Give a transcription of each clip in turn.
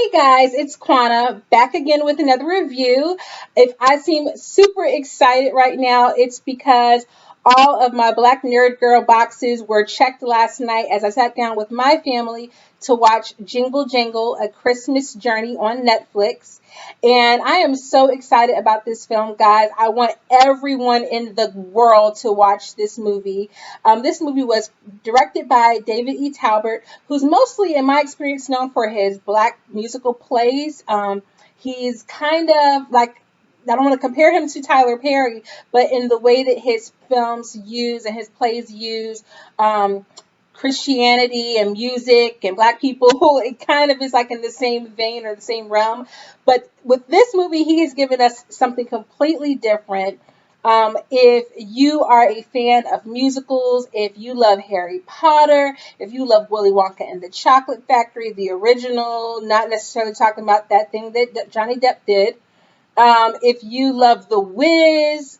Hey guys, it's Quana back again with another review. If I seem super excited right now, it's because all of my Black Nerd Girl boxes were checked last night as I sat down with my family to watch Jingle Jangle, A Christmas Journey on Netflix. And I am so excited about this film, guys. I want everyone in the world to watch this movie. This movie was directed by David E. Talbert, who's mostly, in my experience, known for his black musical plays. He's kind of like, I don't want to compare him to Tyler Perry, but in the way that his films use and his plays use Christianity and music and black people, it kind of is like in the same vein or the same realm. But with this movie, he has given us something completely different. If you are a fan of musicals, if you love Harry Potter, if you love Willy Wonka and the Chocolate Factory, the original, not necessarily talking about that thing that Johnny Depp did. If you love The Wiz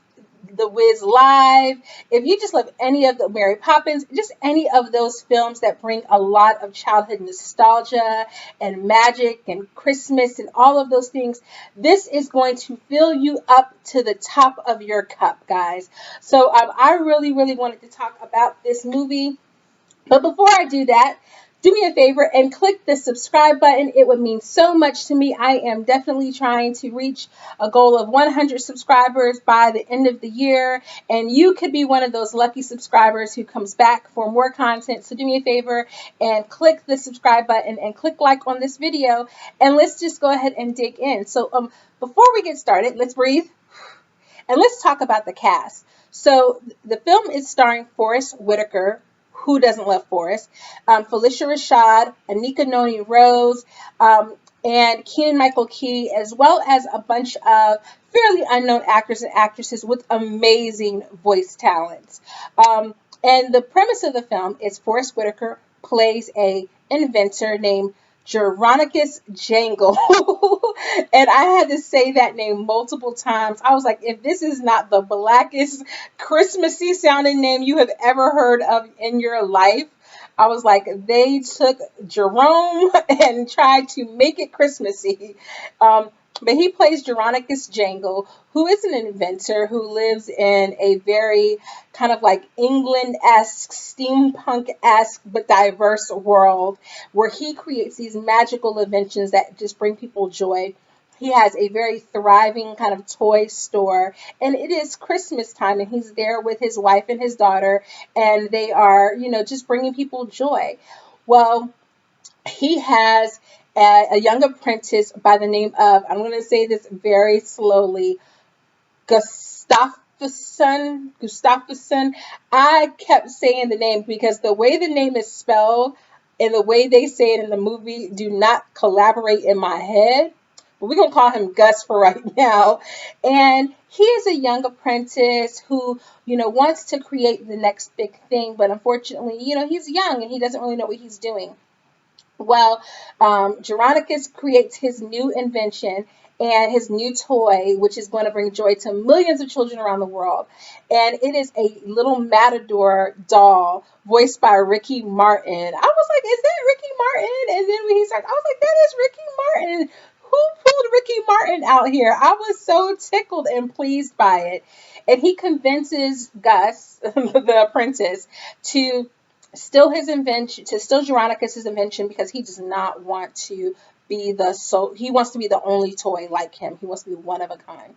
Live, if you just love any of the Mary Poppins, just any of those films that bring a lot of childhood nostalgia and magic and Christmas and all of those things, this is going to fill you up to the top of your cup, guys. So I really, really wanted to talk about this movie. But before I do that, do me a favor and click the subscribe button. It would mean so much to me. I am definitely trying to reach a goal of 100 subscribers by the end of the year. And you could be one of those lucky subscribers who comes back for more content. So do me a favor and click the subscribe button and click like on this video. And let's just go ahead and dig in. So before we get started, let's breathe. And let's talk about the cast. So the film is starring Forest Whitaker. Who doesn't love Forest? Phylicia Rashad, Anika Noni Rose, and Keegan Michael Key, as well as a bunch of fairly unknown actors and actresses with amazing voice talents. And the premise of the film is Forest Whitaker plays a inventor named Geronicus Jangle. And I had to say that name multiple times. I was like, if this is not the blackest Christmassy sounding name you have ever heard of in your life, I was like, they took Jerome and tried to make it Christmassy. But he plays Geronicus Jangle, who is an inventor who lives in a very kind of like England-esque, steampunk-esque, but diverse world where he creates these magical inventions that just bring people joy. He has a very thriving kind of toy store, and it is Christmas time, and he's there with his wife and his daughter, and they are, just bringing people joy. Well, he has a young apprentice by the name of, I'm going to say this very slowly, Gustafsson. I kept saying the name because the way the name is spelled and the way they say it in the movie do not collaborate in my head. But we're going to call him Gus for right now. And he is a young apprentice who, wants to create the next big thing. But unfortunately, he's young and he doesn't really know what he's doing. Well, Geronicus creates his new invention and his new toy, which is going to bring joy to millions of children around the world. And it is a little matador doll voiced by Ricky Martin. I was like, is that Ricky Martin? And then when he started, I was like, that is Ricky Martin. Who pulled Ricky Martin out here? I was so tickled and pleased by it. And he convinces Gus, the apprentice, to steal his invention, to steal Geronicus's invention because he does not want to be he wants to be the only toy like him. He wants to be one of a kind.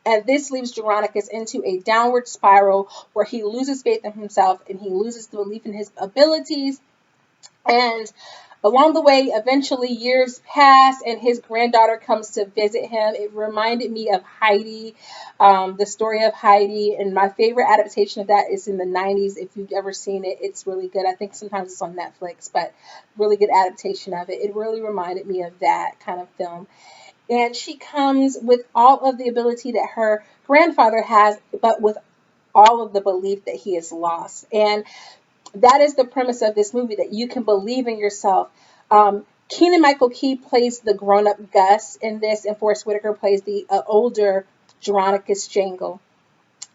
And this leaves Geronicus into a downward spiral where he loses faith in himself and he loses the belief in his abilities. And along the way, eventually years pass and his granddaughter comes to visit him. It reminded me of Heidi, the story of Heidi. And my favorite adaptation of that is in the 90s. If you've ever seen it, it's really good. I think sometimes it's on Netflix, but really good adaptation of it. It really reminded me of that kind of film. And she comes with all of the ability that her grandfather has, but with all of the belief that he has lost. And that is the premise of this movie, that you can believe in yourself. Keegan Michael Key plays the grown-up Gus in this, and Forest Whitaker plays the older Geronicus Jangle.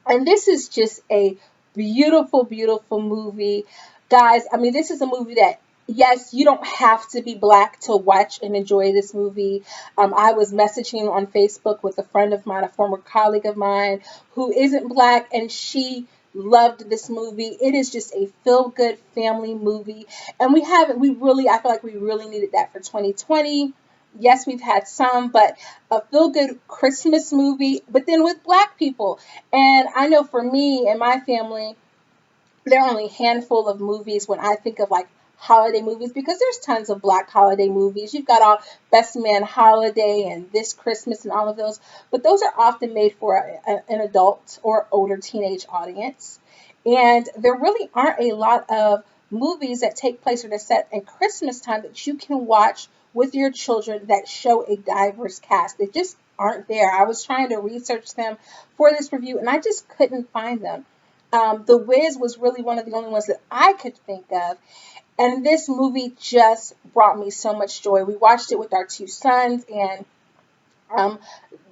And this is just a beautiful, beautiful movie. Guys, I mean, this is a movie that Yes, you don't have to be black to watch and enjoy this movie. I was messaging on Facebook with a friend of mine, a former colleague of mine, who isn't black, and she loved this movie. It is just a feel-good family movie, and I feel like we really needed that for 2020. Yes, we've had some, but a feel-good Christmas movie, but then with black people. And I know for me and my family, there are only a handful of movies when I think of like holiday movies, because there's tons of black holiday movies. You've got all Best Man Holiday and This Christmas and all of those, but those are often made for an adult or older teenage audience. And there really aren't a lot of movies that take place or that set in Christmas time that you can watch with your children that show a diverse cast. They just aren't there. I was trying to research them for this review and I just couldn't find them. The Wiz was really one of the only ones that I could think of. And this movie just brought me so much joy. We watched it with our two sons, and um,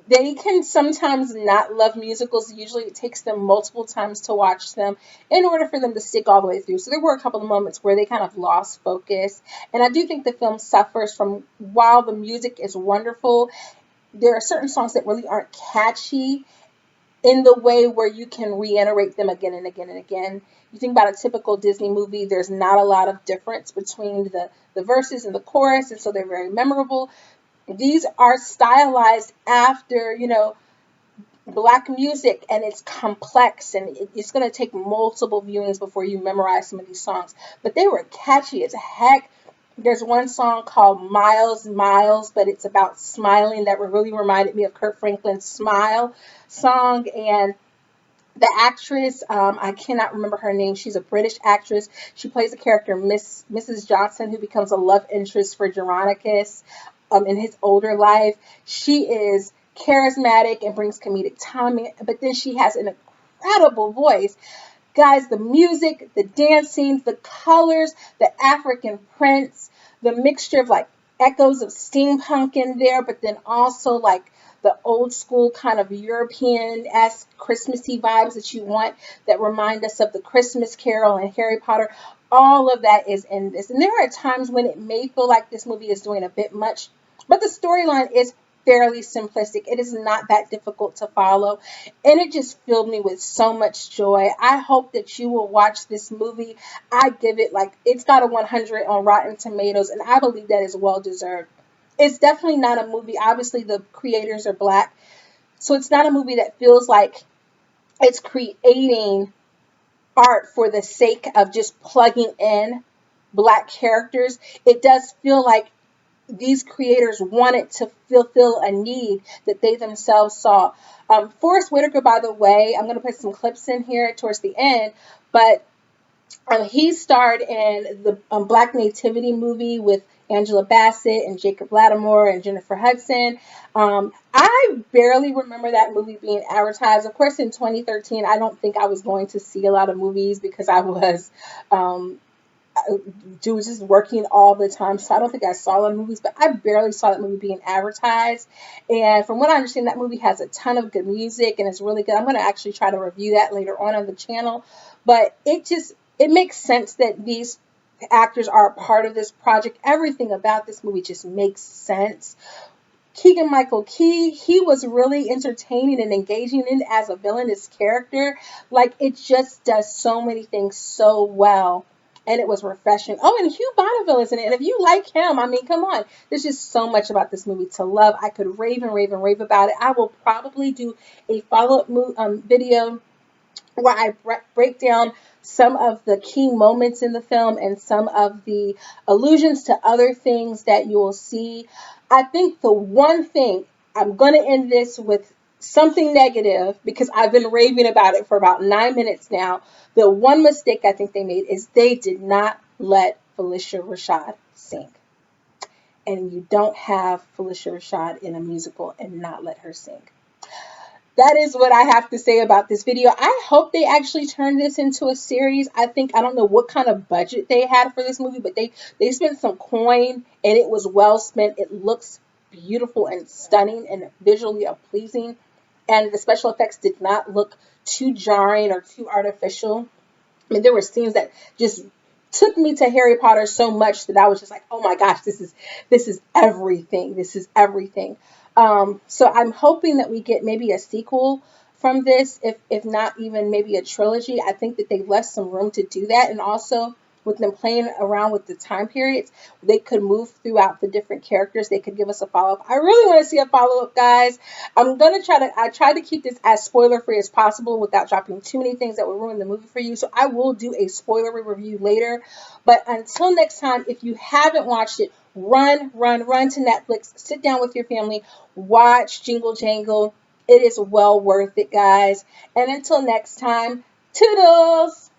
they can sometimes not love musicals. Usually it takes them multiple times to watch them in order for them to stick all the way through. So there were a couple of moments where they kind of lost focus. And I do think the film suffers from, while the music is wonderful, there are certain songs that really aren't catchy in the way where you can reiterate them again and again and again. You think about a typical Disney movie, there's not a lot of difference between the verses and the chorus, and so they're very memorable. These are stylized after, black music, and it's complex, and it's going to take multiple viewings before you memorize some of these songs. But they were catchy as heck. There's one song called Miles, Miles, but it's about smiling that really reminded me of Kirk Franklin's Smile song. And the actress, I cannot remember her name. She's a British actress. She plays the character Mrs. Johnson, who becomes a love interest for Geronicus in his older life. She is charismatic and brings comedic timing, but then she has an incredible voice. Guys, the music, the dancing, the colors, the African prints, the mixture of like echoes of steampunk in there, but then also like the old school kind of European-esque Christmassy vibes that you want, that remind us of the Christmas Carol and Harry Potter. All of that is in this. And there are times when it may feel like this movie is doing a bit much, but the storyline is fairly simplistic. It is not that difficult to follow, and it just filled me with so much joy. I hope that you will watch this movie. I give it, like, it's got a 100 on Rotten Tomatoes, and I believe that is well deserved. It's definitely not a movie. Obviously, the creators are black, so it's not a movie that feels like it's creating art for the sake of just plugging in black characters. It does feel like these creators wanted to fulfill a need that they themselves saw. Forest Whitaker, by the way, I'm going to put some clips in here towards the end, but he starred in the Black Nativity movie with Angela Bassett and Jacob Lattimore and Jennifer Hudson. I barely remember that movie being advertised. Of course, in 2013, I don't think I was going to see a lot of movies because I was just working all the time, so I don't think I saw a lot of movies, but I barely saw that movie being advertised. And from what I understand, that movie has a ton of good music and it's really good. I'm going to actually try to review that later on the channel, but it makes sense that these actors are a part of this project. Everything about this movie just makes sense. Keegan Michael Key, he was really entertaining and engaging in as a villainous character. Like, it just does so many things so well. And it was refreshing. Oh, and Hugh Bonneville is in it. And if you like him, I mean, come on. There's just so much about this movie to love. I could rave and rave and rave about it. I will probably do a follow-up video where I break down some of the key moments in the film and some of the allusions to other things that you will see. I think the one thing, I'm going to end this with something negative because I've been raving about it for about 9 minutes now. The one mistake I think they made is they did not let Phylicia Rashad sing. And you don't have Phylicia Rashad in a musical and not let her sing. That is what I have to say about this video. I hope they actually turn this into a series. I don't know what kind of budget they had for this movie, but they spent some coin and it was well spent. It looks beautiful and stunning and visually pleasing. And the special effects did not look too jarring or too artificial. I mean, there were scenes that just took me to Harry Potter so much that I was just like, oh my gosh, this is everything. This is everything. So I'm hoping that we get maybe a sequel from this, if not even maybe a trilogy. I think that they left some room to do that, and also with them playing around with the time periods, they could move throughout the different characters. They could give us a follow up. I really want to see a follow up, guys. I tried to keep this as spoiler free as possible without dropping too many things that will ruin the movie for you. So I will do a spoiler review later. But until next time, if you haven't watched it, run to Netflix, sit down with your family, watch Jingle Jangle. It is well worth it, guys. And until next time, toodles!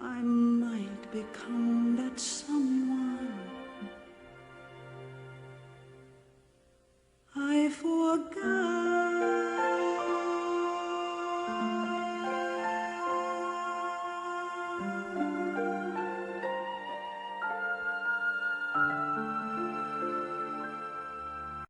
I might become that